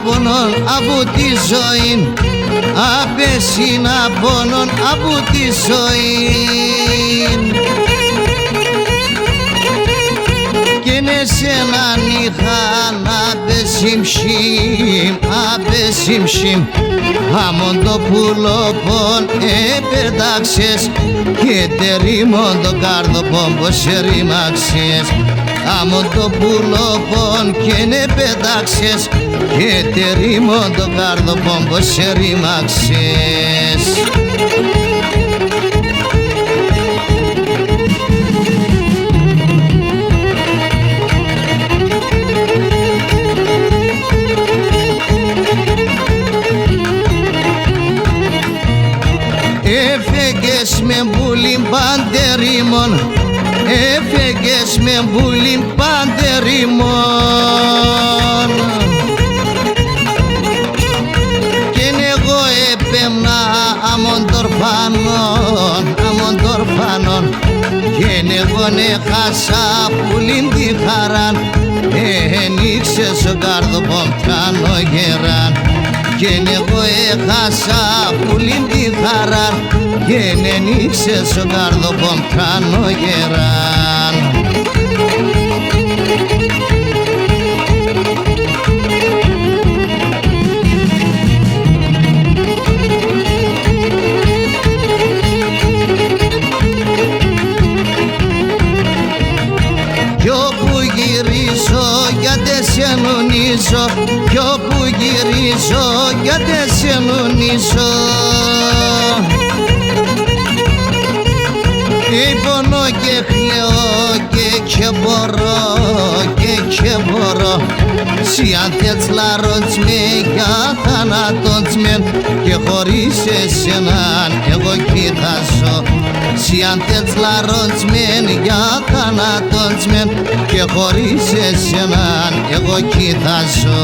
πόνον από τη ζωή, απέσυνα πόνον από τη ζωή. Και με σέναν είχαν απεσύμψιμ, αμον το πουλοπον επέταξες και τερίμον το κάρδοπον πως ερήμαξες. Αμον το πουλοπον και επέταξες και τερίμον το κάρδοπον πως ερήμαξες. Έφεγες με μπουλιν παντερίμον, έφεγες με μπουλιν παντερίμον, κι εγώ έπαιρνα αμον τορφάνον, κι εγώ έχασα πουλιν τη χαράν, ένιξες ο κάρδοπον πιάνω γεράν. Και εγώ έχασα πουλήν τη χαρά και ένιξες ο κάρδοπον πιάνω γεράν. Κι όπου γυρίζω γιατί σε νονίζω, κι όπου γυρίζω γιατί σε νονίζω. Πονώ και κλαίω και μπορώ, σι αν θες λαρώνεις με για θάνατος μεν και χωρίς εσέναν εγώ κοιτάζω. Σι αν θες λαρώνεις με για θάνατος μεν και χωρίς εσέναν εγώ κοιτάζω.